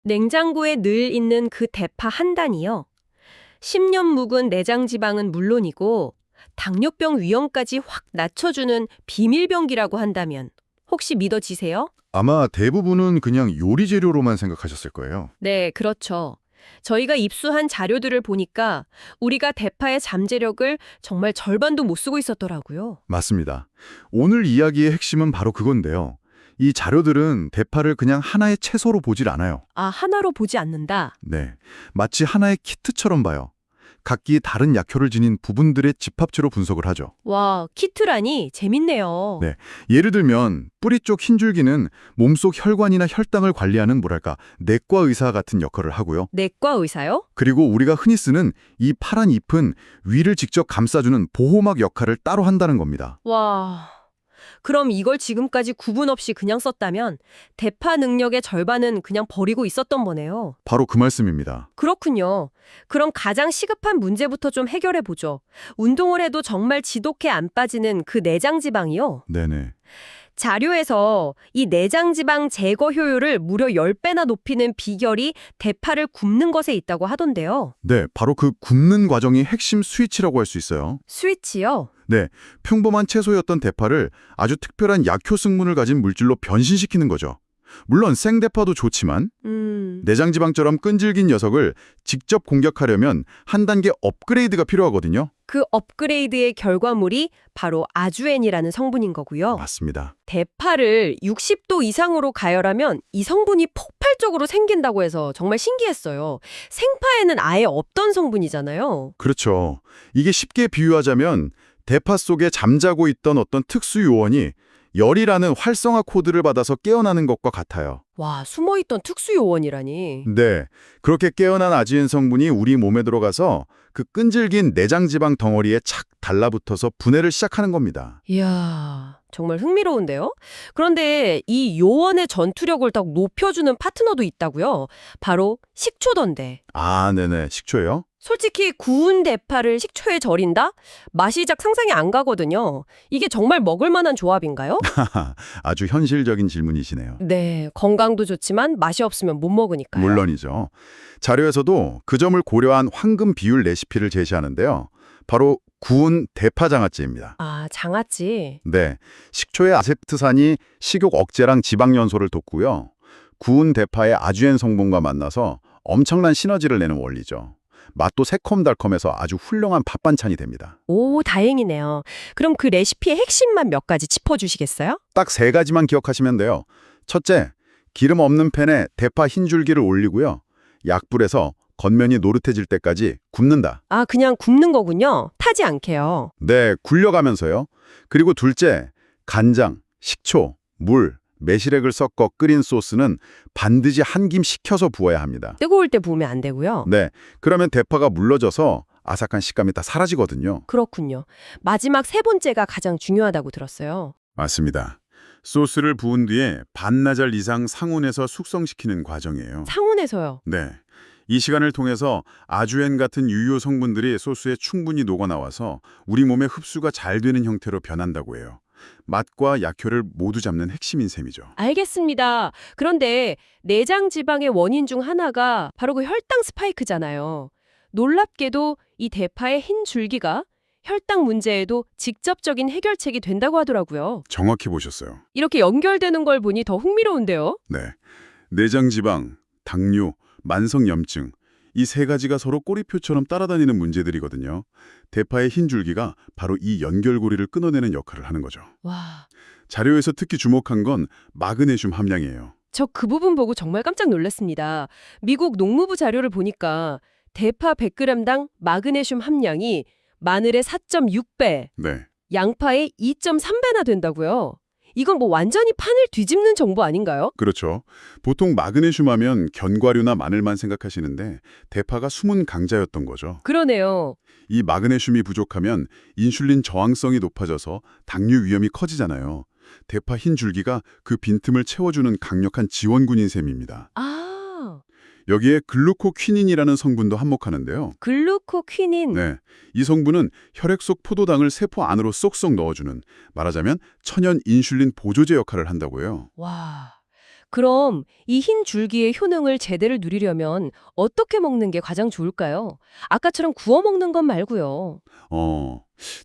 냉장고에 늘 있는 그 대파 한 단이요. 10년 묵은 내장 지방은 물론이고 당뇨병 위험까지 확 낮춰주는 비밀병기라고 한다면 혹시 믿어지세요? 아마 대부분은 그냥 요리 재료로만 생각하셨을 거예요. 네, 그렇죠. 저희가 입수한 자료들을 보니까 우리가 대파의 잠재력을 정말 절반도 못 쓰고 있었더라고요. 맞습니다. 오늘 이야기의 핵심은 바로 그건데요. 이 자료들은 대파를 그냥 하나의 채소로 보질 않아요. 아, 하나로 보지 않는다. 네, 마치 하나의 키트처럼 봐요. 각기 다른 약효를 지닌 부분들의 집합체로 분석을 하죠. 와, 키트라니 재밌네요. 네, 예를 들면 뿌리 쪽 흰 줄기는 몸속 혈관이나 혈당을 관리하는 내과 의사 같은 역할을 하고요. 내과 의사요? 그리고 우리가 흔히 쓰는 이 파란 잎은 위를 직접 감싸주는 보호막 역할을 따로 한다는 겁니다. 와, 그럼 이걸 지금까지 구분 없이 그냥 썼다면 대파 능력의 절반은 그냥 버리고 있었던 거네요. 바로 그 말씀입니다. 그렇군요. 그럼 가장 시급한 문제부터 좀 해결해 보죠. 운동을 해도 정말 지독해 안 빠지는 그 내장 지방이요. 네네. 자료에서 이 내장 지방 제거 효율을 무려 10배나 높이는 비결이 대파를 굽는 것에 있다고 하던데요. 네, 바로 그 굽는 과정이 핵심 스위치라고 할 수 있어요. 스위치요? 네, 평범한 채소였던 대파를 아주 특별한 약효 성분을 가진 물질로 변신시키는 거죠. 물론 생대파도 좋지만 내장지방처럼 끈질긴 녀석을 직접 공격하려면 한 단계 업그레이드가 필요하거든요. 그 업그레이드의 결과물이 바로 아주엔이라는 성분인 거고요. 맞습니다. 대파를 60도 이상으로 가열하면 이 성분이 폭발적으로 생긴다고 해서 정말 신기했어요. 생파에는 아예 없던 성분이잖아요. 그렇죠. 이게 쉽게 비유하자면 대파 속에 잠자고 있던 어떤 특수 요원이 열이라는 활성화 코드를 받아서 깨어나는 것과 같아요. 와, 숨어있던 특수 요원이라니. 네, 그렇게 깨어난 아지엔 성분이 우리 몸에 들어가서 그 끈질긴 내장지방 덩어리에 착 달라붙어서 분해를 시작하는 겁니다. 이야, 정말 흥미로운데요? 그런데 이 요원의 전투력을 더 높여주는 파트너도 있다고요? 바로 식초던데. 아, 네네, 식초예요? 솔직히 구운 대파를 식초에 절인다? 맛이 작 상상이 안 가거든요. 이게 정말 먹을 만한 조합인가요? 아주 현실적인 질문이시네요. 네, 건강도 좋지만 맛이 없으면 못 먹으니까요. 물론이죠. 자료에서도 그 점을 고려한 황금 비율 레시피를 제시하는데요. 바로 구운 대파 장아찌입니다. 아, 장아찌. 네, 식초의 아세트산이 식욕 억제랑 지방 연소를 돕고요. 구운 대파의 아주엔 성분과 만나서 엄청난 시너지를 내는 원리죠. 맛도 새콤달콤해서 아주 훌륭한 밥 반찬이 됩니다. 오, 다행이네요. 그럼 그 레시피의 핵심만 몇 가지 짚어주시겠어요? 딱 3가지만 기억하시면 돼요. 첫째, 기름 없는 팬에 대파 흰 줄기를 올리고요. 약불에서 겉면이 노릇해질 때까지 굽는다. 아, 그냥 굽는 거군요. 타지 않게요. 네, 굴려가면서요. 그리고 둘째, 간장, 식초, 물, 매실액을 섞어 끓인 소스는 반드시 한 김 식혀서 부어야 합니다. 뜨거울 때 부으면 안 되고요. 네, 그러면 대파가 물러져서 아삭한 식감이 다 사라지거든요. 그렇군요. 마지막 세 번째가 가장 중요하다고 들었어요. 맞습니다. 소스를 부은 뒤에 반나절 이상 상온에서 숙성시키는 과정이에요. 상온에서요. 네, 이 시간을 통해서 아주엔 같은 유효 성분들이 소스에 충분히 녹아나와서 우리 몸에 흡수가 잘 되는 형태로 변한다고 해요. 맛과 약효를 모두 잡는 핵심인 셈이죠. 알겠습니다. 그런데 내장 지방의 원인 중 하나가 바로 그 혈당 스파이크잖아요. 놀랍게도 이 대파의 흰 줄기가 혈당 문제에도 직접적인 해결책이 된다고 하더라고요. 정확히 보셨어요. 이렇게 연결되는 걸 보니 더 흥미로운데요. 네, 내장지방, 당뇨, 만성염증 이 3가지가 서로 꼬리표처럼 따라다니는 문제들이거든요. 대파의 흰 줄기가 바로 이 연결고리를 끊어내는 역할을 하는 거죠. 와, 자료에서 특히 주목한 건 마그네슘 함량이에요. 저 그 부분 보고 정말 깜짝 놀랐습니다. 미국 농무부 자료를 보니까 대파 100g당 마그네슘 함량이 마늘의 4.6배, 네, 양파의 2.3배나 된다고요. 이건 뭐 완전히 판을 뒤집는 정보 아닌가요? 그렇죠. 보통 마그네슘 하면 견과류나 마늘만 생각하시는데 대파가 숨은 강자였던 거죠. 그러네요. 이 마그네슘이 부족하면 인슐린 저항성이 높아져서 당뇨 위험이 커지잖아요. 대파 흰 줄기가 그 빈틈을 채워주는 강력한 지원군인 셈입니다. 아, 여기에 글루코퀴닌이라는 성분도 한몫하는데요. 글루코퀴닌. 네, 이 성분은 혈액 속 포도당을 세포 안으로 쏙쏙 넣어주는, 말하자면 천연 인슐린 보조제 역할을 한다고 해요. 와, 그럼 이 흰 줄기의 효능을 제대로 누리려면 어떻게 먹는 게 가장 좋을까요? 아까처럼 구워 먹는 것 말고요.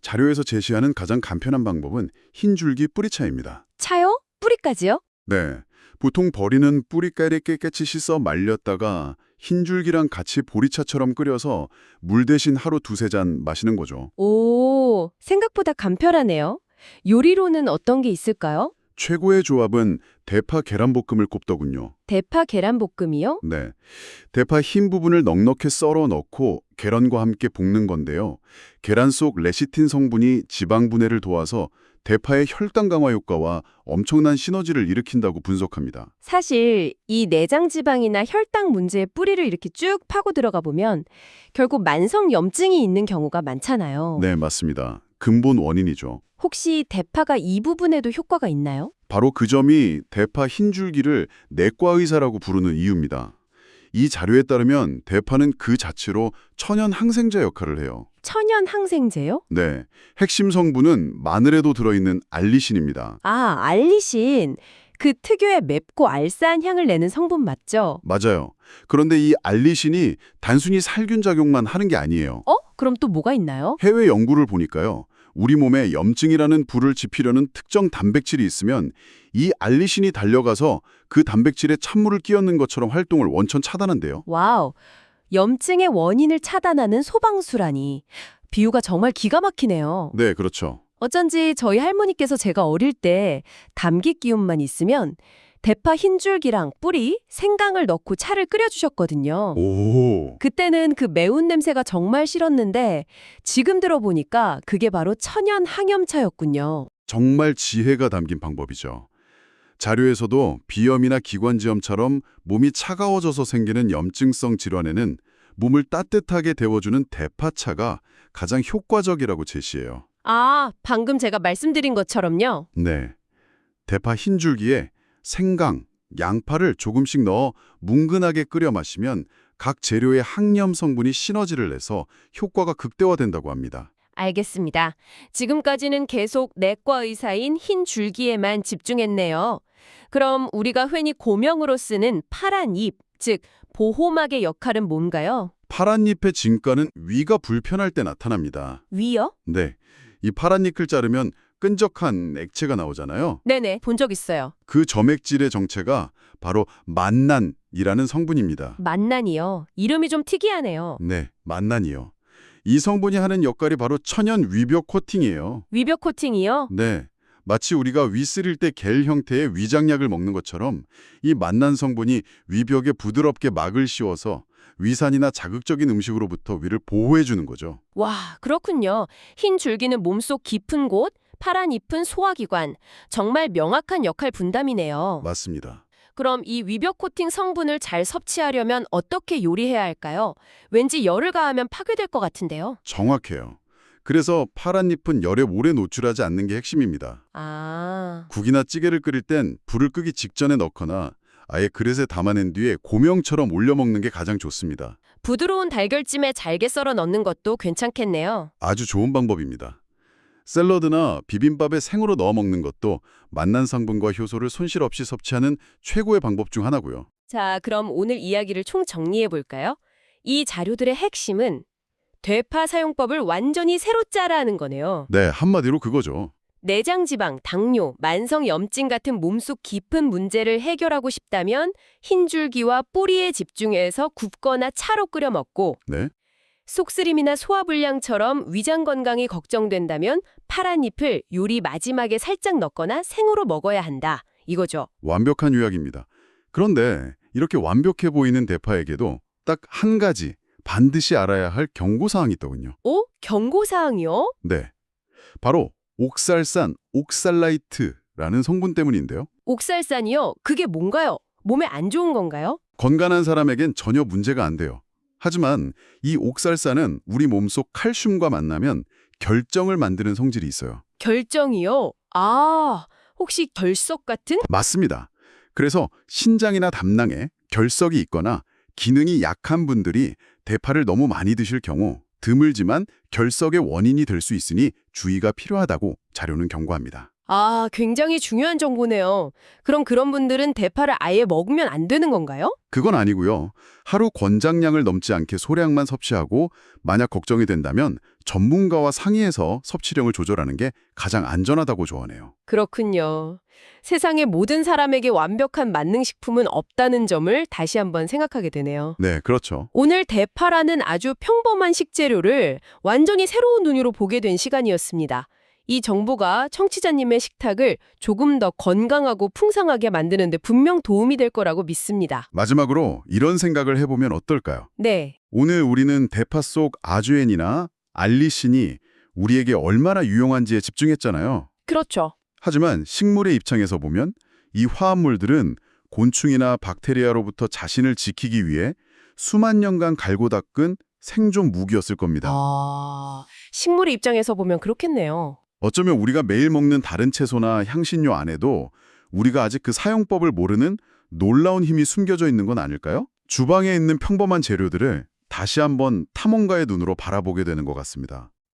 자료에서 제시하는 가장 간편한 방법은 흰줄기 뿌리차입니다. 차요? 뿌리까지요? 네, 보통 버리는 뿌리까지 깨끗이 씻어 말렸다가 흰줄기랑 같이 보리차처럼 끓여서 물 대신 하루 두세 잔 마시는 거죠. 오, 생각보다 간편하네요. 요리로는 어떤 게 있을까요? 최고의 조합은 대파 계란볶음을 꼽더군요. 대파 계란볶음이요? 네, 대파 흰 부분을 넉넉히 썰어 넣고 계란과 함께 볶는 건데요. 계란 속 레시틴 성분이 지방 분해를 도와서 대파의 혈당 강화 효과와 엄청난 시너지를 일으킨다고 분석합니다. 사실 이 내장 지방이나 혈당 문제의 뿌리를 이렇게 쭉 파고 들어가 보면 결국 만성 염증이 있는 경우가 많잖아요. 네, 맞습니다. 근본 원인이죠. 혹시 대파가 이 부분에도 효과가 있나요? 바로 그 점이 대파 흰줄기를 내과 의사라고 부르는 이유입니다. 이 자료에 따르면 대파는 그 자체로 천연 항생제 역할을 해요. 천연 항생제요? 네, 핵심 성분은 마늘에도 들어있는 알리신입니다. 아, 알리신. 그 특유의 맵고 알싸한 향을 내는 성분 맞죠? 맞아요. 그런데 이 알리신이 단순히 살균 작용만 하는 게 아니에요. 그럼 또 뭐가 있나요? 해외 연구를 보니까요. 우리 몸에 염증이라는 불을 지피려는 특정 단백질이 있으면 이 알리신이 달려가서 그 단백질에 찬물을 끼얹는 것처럼 활동을 원천 차단한대요. 와우. 염증의 원인을 차단하는 소방수라니. 비유가 정말 기가 막히네요. 네, 그렇죠. 어쩐지 저희 할머니께서 제가 어릴 때 감기 기운만 있으면 대파 흰줄기랑 뿌리, 생강을 넣고 차를 끓여주셨거든요. 오, 그때는 그 매운 냄새가 정말 싫었는데 지금 들어보니까 그게 바로 천연 항염차였군요. 정말 지혜가 담긴 방법이죠. 자료에서도 비염이나 기관지염처럼 몸이 차가워져서 생기는 염증성 질환에는 몸을 따뜻하게 데워주는 대파차가 가장 효과적이라고 제시해요. 아, 방금 제가 말씀드린 것처럼요. 네, 대파 흰줄기에 생강, 양파를 조금씩 넣어 뭉근하게 끓여 마시면 각 재료의 항염 성분이 시너지를 내서 효과가 극대화된다고 합니다. 알겠습니다. 지금까지는 계속 내과 의사인 흰 줄기에만 집중했네요. 그럼 우리가 흔히 고명으로 쓰는 파란 잎, 즉 보호막의 역할은 뭔가요? 파란 잎의 진가는 위가 불편할 때 나타납니다. 위요? 네, 이 파란 잎을 자르면 끈적한 액체가 나오잖아요. 네네, 본 적 있어요. 그 점액질의 정체가 바로 만난이라는 성분입니다. 만난이요. 이름이 좀 특이하네요. 네, 만난이요. 이 성분이 하는 역할이 바로 천연 위벽 코팅이에요. 위벽 코팅이요? 네, 마치 우리가 위 쓰릴 때 겔 형태의 위장약을 먹는 것처럼 이 만난 성분이 위벽에 부드럽게 막을 씌워서 위산이나 자극적인 음식으로부터 위를 보호해주는 거죠. 와, 그렇군요. 흰 줄기는 몸속 깊은 곳, 파란 잎은 소화기관. 정말 명확한 역할 분담이네요. 맞습니다. 그럼 이 위벽 코팅 성분을 잘 섭취하려면 어떻게 요리해야 할까요? 왠지 열을 가하면 파괴될 것 같은데요. 정확해요. 그래서 파란 잎은 열에 오래 노출하지 않는 게 핵심입니다. 아, 국이나 찌개를 끓일 땐 불을 끄기 직전에 넣거나 아예 그릇에 담아낸 뒤에 고명처럼 올려 먹는 게 가장 좋습니다. 부드러운 달걀찜에 잘게 썰어 넣는 것도 괜찮겠네요. 아주 좋은 방법입니다. 샐러드나 비빔밥에 생으로 넣어 먹는 것도 만난 성분과 효소를 손실 없이 섭취하는 최고의 방법 중 하나고요. 자, 그럼 오늘 이야기를 총 정리해 볼까요? 이 자료들의 핵심은 대파 사용법을 완전히 새로 짜라는 거네요. 네, 한마디로 그거죠. 내장지방, 당뇨, 만성염증 같은 몸속 깊은 문제를 해결하고 싶다면 흰줄기와 뿌리에 집중해서 굽거나 차로 끓여 먹고 네, 속쓰림이나 소화불량처럼 위장 건강이 걱정된다면 파란 잎을 요리 마지막에 살짝 넣거나 생으로 먹어야 한다. 이거죠. 완벽한 요약입니다. 그런데 이렇게 완벽해 보이는 대파에게도 딱 한 가지 반드시 알아야 할 경고사항이 있더군요. 오? 경고사항이요? 네, 바로 옥살산, 옥살라이트라는 성분 때문인데요. 옥살산이요? 그게 뭔가요? 몸에 안 좋은 건가요? 건강한 사람에겐 전혀 문제가 안 돼요. 하지만 이 옥살산은 우리 몸속 칼슘과 만나면 결정을 만드는 성질이 있어요. 결정이요? 아, 혹시 결석 같은? 맞습니다. 그래서 신장이나 담낭에 결석이 있거나 기능이 약한 분들이 대파를 너무 많이 드실 경우 드물지만 결석의 원인이 될 수 있으니 주의가 필요하다고 자료는 경고합니다. 아, 굉장히 중요한 정보네요. 그럼 그런 분들은 대파를 아예 먹으면 안 되는 건가요? 그건 아니고요. 하루 권장량을 넘지 않게 소량만 섭취하고 만약 걱정이 된다면 전문가와 상의해서 섭취량을 조절하는 게 가장 안전하다고 조언해요. 그렇군요. 세상의 모든 사람에게 완벽한 만능식품은 없다는 점을 다시 한번 생각하게 되네요. 네, 그렇죠. 오늘 대파라는 아주 평범한 식재료를 완전히 새로운 눈으로 보게 된 시간이었습니다. 이 정보가 청취자님의 식탁을 조금 더 건강하고 풍성하게 만드는 데 분명 도움이 될 거라고 믿습니다. 마지막으로 이런 생각을 해보면 어떨까요? 네. 오늘 우리는 대파 속 아주엔이나 알리신이 우리에게 얼마나 유용한지에 집중했잖아요. 그렇죠. 하지만 식물의 입장에서 보면 이 화합물들은 곤충이나 박테리아로부터 자신을 지키기 위해 수만 년간 갈고 닦은 생존 무기였을 겁니다. 식물의 입장에서 보면 그렇겠네요. 어쩌면 우리가 매일 먹는 다른 채소나 향신료 안에도 우리가 아직 그 사용법을 모르는 놀라운 힘이 숨겨져 있는 건 아닐까요? 주방에 있는 평범한 재료들을 다시 한번 탐험가의 눈으로 바라보게 되는 것 같습니다.